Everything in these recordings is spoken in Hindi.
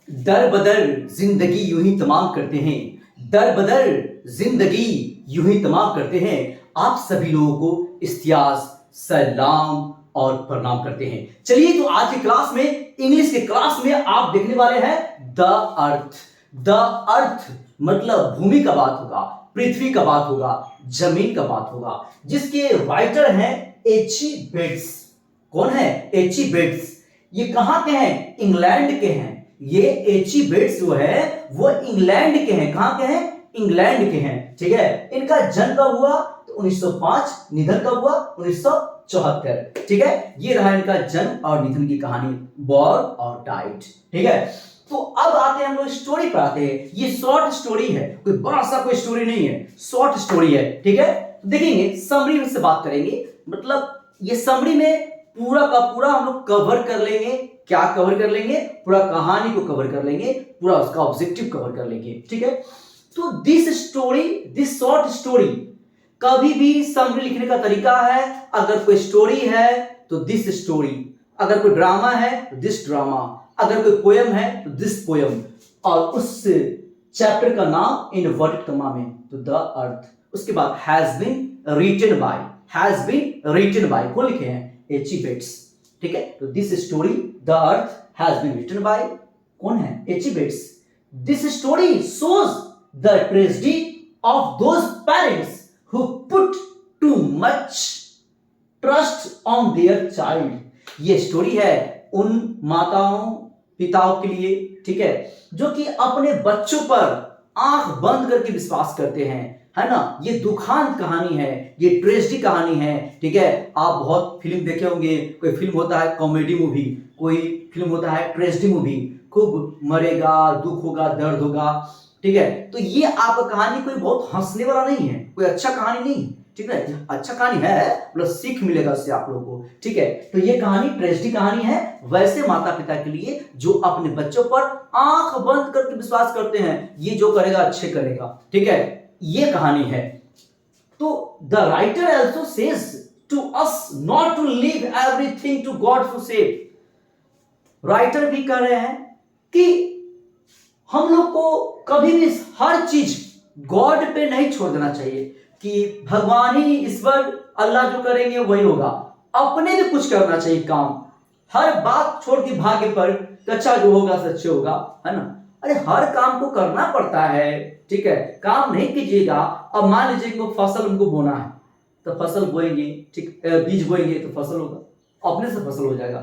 दर बदर जिंदगी यूं ही तमाम करते हैं, दर बदर जिंदगी यूं ही तमाम करते हैं। आप सभी लोगों को इस्तियाज, सलाम और प्रणाम करते हैं। चलिए तो आज की क्लास में, इंग्लिश के क्लास में आप देखने वाले हैं द अर्थ। द अर्थ मतलब भूमि का बात होगा, पृथ्वी का बात होगा, जमीन का बात होगा, जिसके राइटर हैं एच.ई. बेट्स। कौन है? एच.ई. बेट्स। ये कहां के हैं? इंग्लैंड के हैं। ये एच.ई. बेट्स जो है वो इंग्लैंड के हैं। कहां के हैं? इंग्लैंड के हैं। ठीक है। इनका जन्म कब हुआ? तो 1905। निधन कब हुआ? 1974। ठीक है। ये रहा इनका जन्म और निधन की कहानी, बॉर्न और डाइड। ठीक है। तो अब आते हैं हम लोग स्टोरी पर आते हैं। ये शॉर्ट स्टोरी है, कोई बड़ा सा कोई स्टोरी नहीं है, शॉर्ट स्टोरी है। ठीक है। देखेंगे समरी से बात करेंगे, मतलब ये समरी में पूरा का पूरा हम लोग कवर कर लेंगे। क्या कवर कर लेंगे? पूरा कहानी को कवर कर लेंगे, पूरा उसका ऑब्जेक्टिव कवर कर लेंगे। ठीक है। तो this story, this short story, कभी भी समरी लिखने का तरीका है। अगर कोई स्टोरी है तो दिस स्टोरी, अगर कोई ड्रामा है तो दिस ड्रामा, अगर कोई पोयम है तो दिस पोयम, और उस चैप्टर का नाम इनवर्टेड कॉमा में, तो द अर्थ। उसके बाद has been written by, has been written by कौन लिखे हैं? एच.ई. बेट्स। ठीक है। तो this story the earth has been written by कौन है? H E. Bates. This story shows the tragedy of those parents who put too much trust on their child. ये स्टोरी है उन माताओं पिताओं के लिए, ठीक है, जो कि अपने बच्चों पर आंख बंद करके विश्वास करते हैं, है ना। ये दुखांत कहानी है, ये ट्रेजेडी कहानी है। ठीक है। आप बहुत फिल्म देखे होंगे, कोई फिल्म होता है कॉमेडी मूवी, कोई फिल्म होता है ट्रेजेडी मूवी, खूब मरेगा, दुख होगा, दर्द होगा। ठीक है। तो ये आपका कहानी कोई बहुत हंसने वाला नहीं है, कोई अच्छा कहानी नहीं। ठीक है। अच्छा कहानी है, मतलब सीख मिलेगा उससे आप लोगों को। ठीक है। तो ये कहानी ट्रेजेडी कहानी है वैसे माता पिता के लिए जो अपने बच्चों पर आंख बंद करके विश्वास करते हैं, ये जो करेगा अच्छे करेगा। ठीक है। ये कहानी है। तो the writer also says to us not to leave everything to God to save. Writer भी कह रहे हैं कि हम लोग को कभी भी हर चीज गॉड पे नहीं छोड़ देना चाहिए कि भगवान ही, ईश्वर, अल्लाह जो करेंगे वही होगा। अपने भी कुछ करना चाहिए काम। हर बात छोड़ के भाग्य पर, कच्चा जो होगा सच्चे होगा, है ना। अरे हर काम को करना पड़ता है। ठीक है। काम नहीं कीजिएगा, अब मान लीजिए कि फसल उनको बोना है तो फसल बोएंगे, ठीक, बीज बोएंगे तो फसल होगा, अपने से फसल हो जाएगा।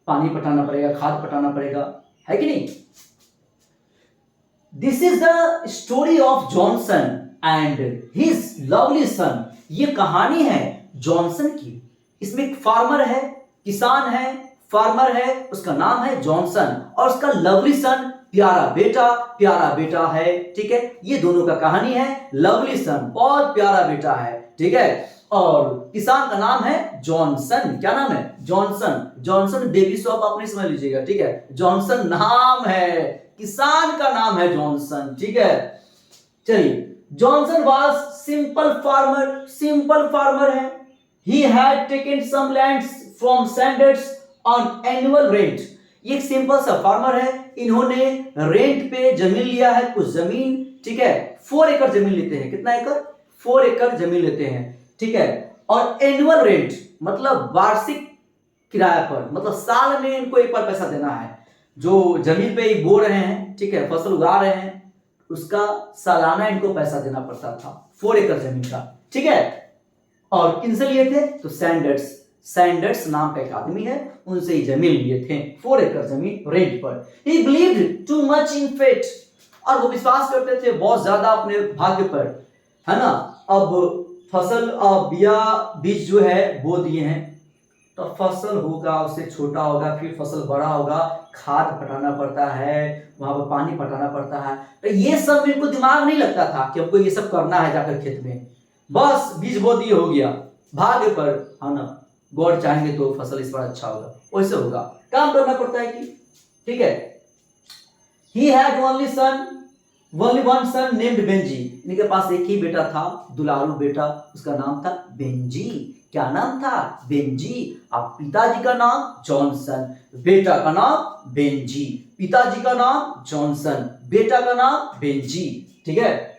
पानी पटाना पड़ेगा, खाद पटाना पड़ेगा, है कि नहीं। This is the story of Johnson and his lovely son. ये कहानी है जॉनसन की। इसमें एक फार्मर है, किसान है, फार्मर है, उसका नाम है जॉनसन, और उसका लवली सन, प्यारा बेटा है। ठीक है। ये दोनों का कहानी है। लवली सन, बहुत प्यारा बेटा है। ठीक है। और किसान का नाम है जॉनसन। क्या नाम है? जॉनसन। जॉनसन बेबी शॉप आप नहीं समझ लीजिएगा। ठीक है। जॉनसन नाम है, किसान का नाम है जॉनसन। ठीक है। चलिए, जॉनसन वाज सिंपल फार्मर है। He had taken some lands from Sanders on annual rent. ये एक सिंपल सा फार्मर है, इन्होंने रेंट पे जमीन लिया है, कुछ जमीन। ठीक है। 4 एकड़ जमीन लेते हैं। कितना एकड़? 4 एकड़ जमीन लेते हैं। ठीक है। और एनुअल रेंट मतलब वार्षिक किराया पर, मतलब साल में इनको एक बार पैसा देना है। जो जमीन पे बो रहे हैं, ठीक है, फसल उगा रहे हैं, उसका सालाना इनको पैसा देना पड़ता था, 4 एकड़ जमीन का। ठीक है। और किनसे लिए थे? तो सैंडर्स नाम का एक आदमी है, उनसे ही जमीन लिए थे, 4 एकड़ जमीन रेंट पर। He believed too much in fate, और वो विश्वास करते थे बहुत ज्यादा अपने भाग्य पर, है ना। अब फसल बीज जो है बो दिए हैं, तो फसल होगा, उससे छोटा होगा, फिर फसल बड़ा होगा, खाद पटाना पड़ता है, वहां पर पानी पटाना पड़ता है। तो ये सब इनको दिमाग नहीं लगता था कि हमको ये सब करना है जाकर खेत में। बस बीज बो दिए, हो गया, भाग्य पर, है ना। गॉड चाहेंगे तो फसल इस बार अच्छा होगा, वैसे होगा, काम करना पड़ता है कि। ठीक है। He had only one son named Benji. इनके पास एक ही बेटा था, दुलारू बेटा, उसका नाम था बेंजी। क्या नाम था? बेंजी। अब पिताजी का नाम जॉनसन, बेटा का नाम बेंजी। पिताजी का नाम जॉनसन, बेटा का नाम बेंजी। ठीक है।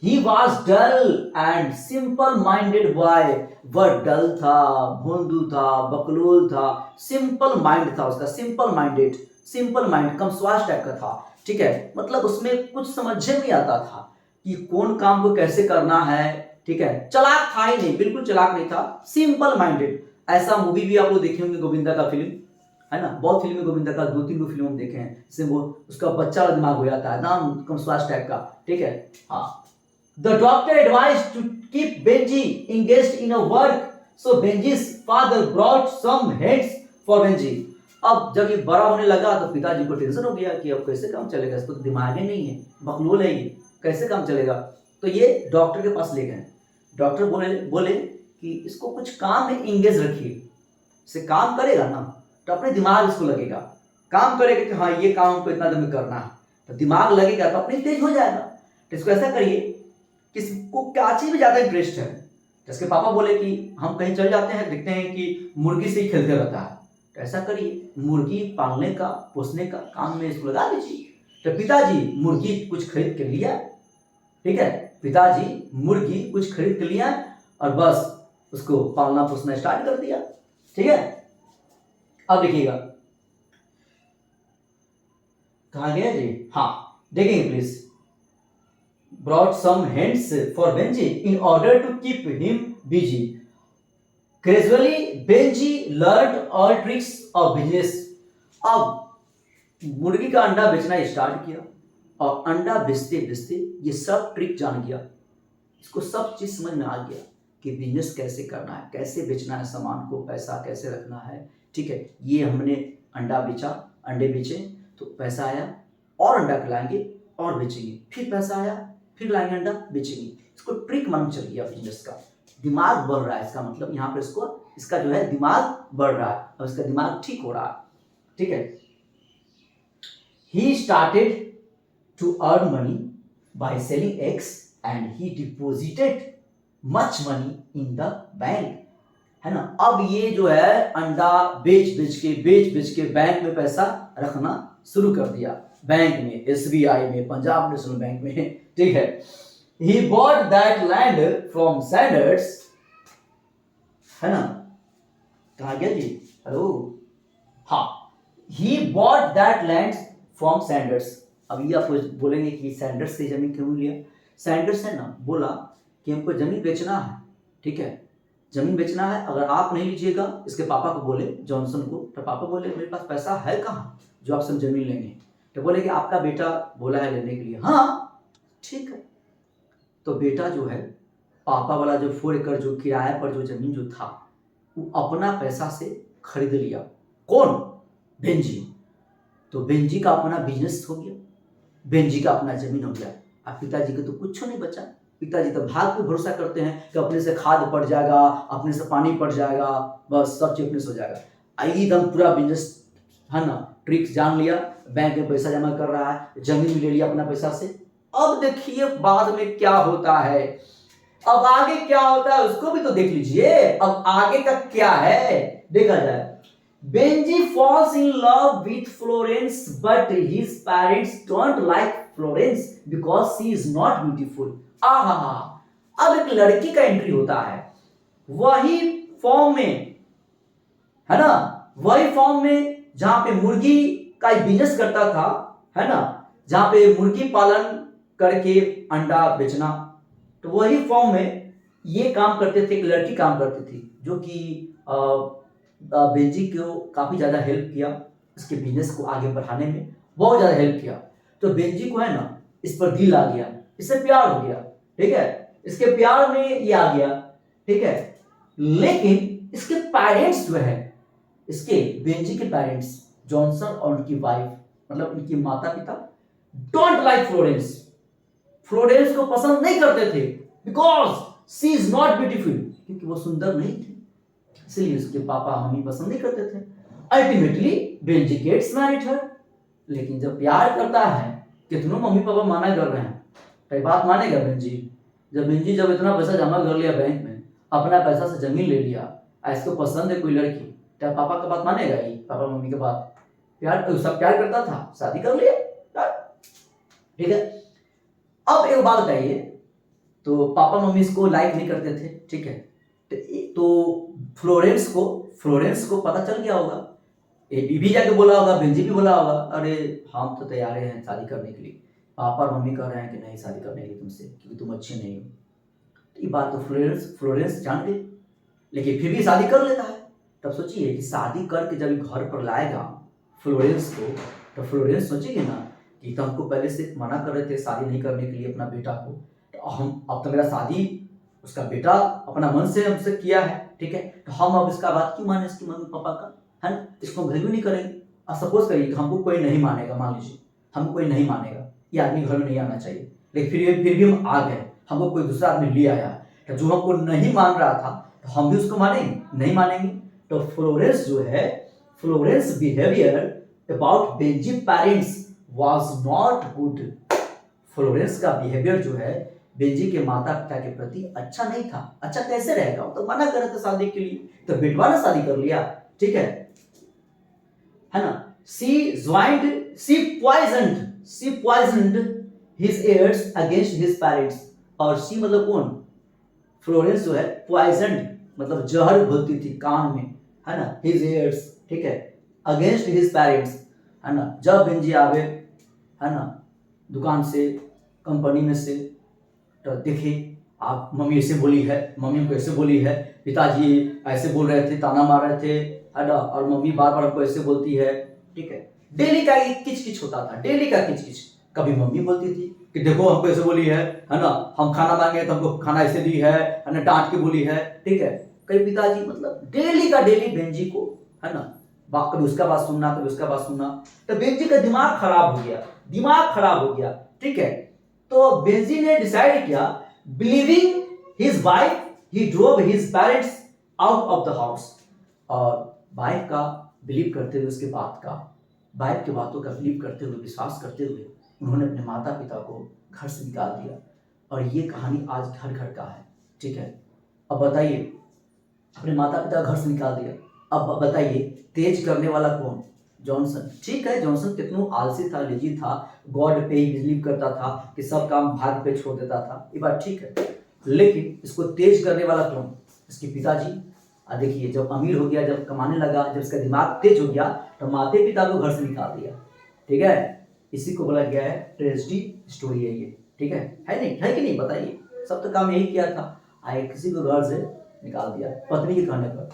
He was dull and simple minded boy. वह डल था, भोंदू था, बकलोल था, सिंपल माइंड था उसका, सिंपल माइंडेड, सिंपल माइंड, कम स्वास्थ्य टाइप का था। ठीक है, मतलब उसमें कुछ समझ नहीं आता था कि कौन काम को कैसे करना है। ठीक है, चालाक था ही नहीं, बिल्कुल चालाक नहीं था, सिंपल माइंडेड। ऐसा मूवी भी आप लोग देखे होंगे, गोविंदा का फिल्म है ना, बहुत फिल्म गोविंदा का 2-3 फिल्म हम देखे हैं, जिसमें वो उसका बच्चा वाला दिमाग हो जाता है ना, कम स्वास्थ्य टाइप का। ठीक है। हाँ, the doctor advise to keep Benjy engaged in a work, so Benjy's father brought some heads for Benjy. अब जब ये बड़ा होने लगा तो पिताजी को टेंशन हो गया कि अब कैसे काम चलेगा, इसको तो दिमाग ही नहीं है, बकलोल है ये, कैसे काम चलेगा। तो ये डॉक्टर के पास ले गए। डॉक्टर बोले बोले कि इसको कुछ काम में इंगेज रखिए, इससे काम करेगा ना तो अपने दिमाग इसको लगेगा, काम करेगा कि हाँ ये काम हमको इतना दिन में करना है, तो दिमाग लगेगा तो अपनी तेज हो जाएगा। तो इसको ऐसा करिए कि इसको क्या चीज में ज्यादा इंटरेस्ट है। जिसके पापा बोले कि हम कहीं चल जाते हैं, देखते हैं कि मुर्गी से ही खेलते रहता है, तो ऐसा करिए मुर्गी पालने का, पोसने का काम में इसको लगा दीजिए। तो पिताजी मुर्गी कुछ खरीद के लिया। ठीक है, पिताजी मुर्गी कुछ खरीद के लिया और बस उसको पालना पोसना स्टार्ट कर दिया। ठीक है, अब देखिएगा कहां गया जी। हाँ, देखेंगे please. Brought some hens for Benjy in order to keep him busy. Gradually Benjy learn all tricks of business. अब मुर्गी का अंडा बेचना स्टार्ट किया और अंडा बेचते बेचते ये सब ट्रिक जान गया, इसको सब चीज समझ में आ गया कि बिजनेस कैसे करना है, कैसे बेचना है सामान को, पैसा कैसे रखना है। ठीक है, ये हमने अंडा बेचा, अंडे बेचे तो पैसा आया, और अंडा खिलाएंगे और बेचेंगे, फिर पैसा आया, फिर लाएंगे अंडा बेचेंगे। इसको ट्रिक मालूम चल गया बिजनेस का, दिमाग बढ़ रहा है इसका मतलब यहाँ पर इसको, इसका जो है दिमाग बढ़ रहा है और इसका दिमाग ठीक हो रहा है। ठीक है, he started to earn money by selling eggs and he deposited much money in the bank, है ना। अब ये जो है अंडा बेच के बैंक में पैसा रखना शुरू कर दिया, बैंक में, SBI में, पंजाब नेशनल बैंक में। ठीक है, he bought that land from Sanders, है ना, कहा गया जी, हेलो, हाँ, he bought that land from Sanders. अब ये आप बोलेंगे कि सैंडर्स से जमीन क्यों लिया। सैंडर्स है ना, बोला कि हमको जमीन बेचना है। ठीक है, जमीन बेचना है, अगर आप नहीं लीजिएगा, इसके पापा को बोले, जॉनसन को, तो पापा बोले मेरे पास पैसा है कहाँ जो आपसे जमीन लेंगे। तो बोले कि आपका बेटा बोला है लेने के लिए। हाँ ठीक है, तो बेटा जो है पापा वाला जो 4 एकड़ जो किराए पर जो जमीन जो था वो अपना पैसा से खरीद लिया। कौन? बेंजी। तो बेंजी का अपना बिजनेस हो गया, बेंजी का अपना जमीन हो गया। अब पिताजी को तो कुछ नहीं बचा, पिताजी तो भाग पे भरोसा करते हैं कि अपने से खाद पड़ जाएगा, अपने से पानी पड़ जाएगा, बस सब चीज अपने से हो जाएगा। एकदम पूरा बिजनेस है ना, ट्रिक्स जान लिया, बैंक में पैसा जमा कर रहा है, जमीन ले लिया अपना पैसा से। अब देखिए बाद में क्या होता है, अब आगे क्या होता है उसको भी तो देख लीजिए। अब आगे का क्या है देखा जाए। Benji falls in love with Florence, but his parents don't like Florence because she is not beautiful. आहा, अब एक लड़की का एंट्री होता है, वही फॉर्म में, है ना, वही फॉर्म में जहां पे मुर्गी का एक बिजनेस करता था, है ना, जहां पे मुर्गी पालन करके अंडा बेचना, तो वही फॉर्म में ये काम करते थे, एक लड़की काम करती थी जो कि बेंजी को काफी ज्यादा हेल्प किया, इसके बिजनेस को आगे बढ़ाने में बहुत ज्यादा हेल्प किया। तो बेंजी को है ना इस पर दिल आ गया, इससे प्यार हो गया। ठीक है, इसके प्यार में ये आ गया। ठीक है, लेकिन इसके पेरेंट्स जो है, इसके बेंजी के पेरेंट्स जॉनसन और उनकी वाइफ, मतलब उनकी माता पिता, डोंट लाइक फ्लोरेंस, फ्लोरेंस को पसंद नहीं करते थे, because she is not beautiful, क्योंकि वो सुंदर नहीं थी, इसलिए उसके पापा मम्मी पसंद नहीं करते थे। Ultimately Benjy gets married her, लेकिन जब प्यार करता है, कितनों मम्मी पापा मना कर रहे हैं, कई बात मानेगा बेंजी। बेंजी जब इतना पैसा जमा कर लिया बैंक में, अपना पैसा से जमीन ले लिया, इसको पसंद है कोई लड़की, क्या पापा का बात मानेगा ही, पापा मम्मी की बात? प्यार, सब प्यार करता था, शादी कर लिया यार, ठीक है। अब एक बात बताइए, तो पापा मम्मी इसको लाइक नहीं करते थे, ठीक है, तो फ्लोरेंस को पता चल गया होगा, ये बीबी जाके बोला होगा, बेंजी भी बोला होगा, अरे हम तो तैयार हैं शादी करने के लिए, पापा और मम्मी कह रहे हैं कि नहीं शादी करने के लिए तुमसे, क्योंकि तुम अच्छी नहीं हो। तो ये बात तो फ्लोरेंस जान गई, लेकिन फिर भी शादी कर लेता है। तब सोचिए कि शादी करके जब घर पर लाएगा फ्लोरेंस को, तो फ्लोरेंस सोचेगी ना कि तो हमको पहले से मना कर रहे थे शादी नहीं करने के लिए अपना बेटा को, तो हम अब तो मेरा शादी उसका बेटा अपना मन से हमसे किया है, ठीक है, तो हम अब इसका बात क्यों माने इसकी मम्मी पापा का, है ना, इसको वैल्यू नहीं करेंगे। अब सपोज करिए कि हमको कोई नहीं मानेगा, मान लीजिए हमको कोई नहीं मानेगा, ये आदमी घर में नहीं आना चाहिए, लेकिन फिर भी हम आ गए, हमको कोई दूसरा आदमी ले आया, तो जो हमको नहीं मान रहा था तो हम भी उसको मानेंगे, नहीं मानेंगे। तो फ्लोरेंस जो है, Florence behaviour about Benji parents was not good. Florence का बिहेवियर जो है बेंजी के माता पिता के प्रति अच्छा नहीं था। अच्छा कैसे रहेगा, तो मना कर रहे थे शादी के लिए, तो बेटवा ने शादी कर लिया, ठीक है ना। she poisoned his heirs against his parents। और सी मतलब कौन, फ्लोरेंस जो है, पॉइजन मतलब जहर घोलती थी कान में, है ना, his heirs, ठीक है, अगेंस्ट his parents, है ना। जब बेंजी आवे, है ना, दुकान से, कंपनी में से, तो देखे आप मम्मी ऐसे बोली है, मम्मी हमको ऐसे बोली है, पिताजी ऐसे बोल रहे थे, ताना मार रहे थे, है ना, और मम्मी बार बार हमको ऐसे बोलती है, ठीक है। डेली का एक किच होता था, डेली का किच। कभी मम्मी बोलती थी कि देखो हमको ऐसे बोली है ना, हम खाना मांगे तो हमको खाना ऐसे दी है ना, डांट के बोली है, ठीक है। कई पिताजी मतलब डेली का डेली बेंजी को, है ना, कभी उसका बात सुनना, कभी उसका बात सुनना, तो बेंजी का दिमाग खराब हो गया, ठीक है। तो बेंजी ने डिसाइड किया, believing his wife, he drove his parents out of the house. और वाइफ का बिलीव करते हुए, उसके बात का, वाइफ की बातों का बिलीव करते हुए, विश्वास करते हुए, उन्होंने अपने माता पिता को घर से निकाल दिया। और ये कहानी आज घर घर का है, ठीक है। अब बताइए, अपने माता पिता घर से निकाल दिया, अब बताइए तेज करने वाला कौन, जॉनसन, ठीक है। जॉनसन कितना आलसी था, लेजी था, गॉड पे ही बिलीव करता था कि सब काम भाग्य पे छोड़ देता था, ये बात ठीक है। लेकिन इसको तेज करने वाला कौन, इसके पिताजी। देखिए जब अमीर हो गया, जब कमाने लगा, जब इसका दिमाग तेज हो गया, तो माता पिता को घर से निकाल दिया, ठीक है। इसी को बोला गया है ट्रेजेडी स्टोरी है ये, ठीक है नहीं, है कि नहीं, बताइए। सब तो काम यही किया था, आए किसी को घर से निकाल दिया पत्नी के कहने पर।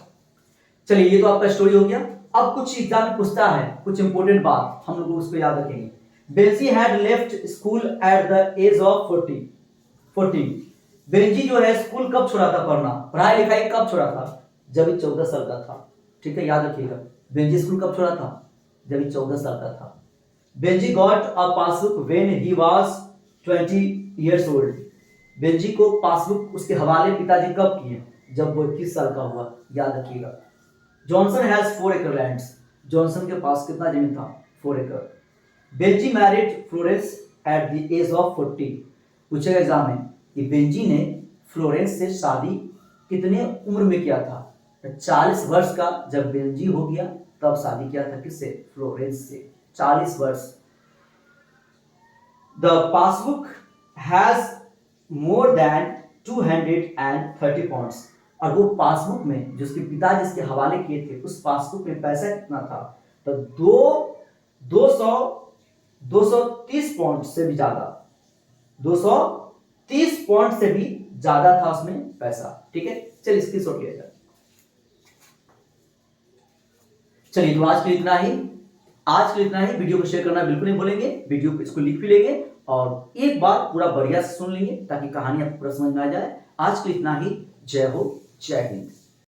चलिए ये तो आपका स्टोरी हो गया। अब कुछ एग्जाम पूछता है, कुछ इंपोर्टेंट बात हम लोग उसको याद रखेंगे। Benjy had left school at the age of 14। Benjy जो है स्कूल कब छोड़ा था पढ़ना, पढ़ाई लिखाई कब छोड़ा था, जब ही 14 साल का था, ठीक है, याद रखिएगा। बेंजी स्कूल कब छोड़ा था, जब ही 14 साल का था। Benji got a passbook when he was 20 years old। Benji को पासबुक उसके हवाले पिताजी कब किए, जब वो 21 साल का हुआ, याद रखिएगा। Johnson has 4 acre lands. Johnson के पास कितना जमीन था, 4 एकड़। Benjy married Florence at the age of 40। पूछेगा एग्जाम में कि बेंजी ने फ्लोरेंस से शादी कितने उम्र में किया था, तो 40 वर्ष का जब बेंजी हो गया तब शादी किया था, किससे, फ्लोरेंस से, 40 वर्ष। The passbook has more than 230 points. और वो पासबुक में जो उसके पिता जिसके हवाले किए थे, उस पासबुक में पैसा कितना था, तो 230 पॉइंट से भी ज्यादा, 230 पॉइंट से भी ज्यादा था उसमें पैसा, ठीक है। चलिए इसकी शॉट लिया जाए। चलिए तो आज के लिए इतना ही। वीडियो को शेयर करना बिल्कुल नहीं भूलेंगे, वीडियो को इसको लिख भी लेंगे और एक बार पूरा बढ़िया से सुन लेंगे ताकि कहानी आपको पूरा समझ में आ जाए। आज के लिए इतना ही। जय हो, जय हिंद।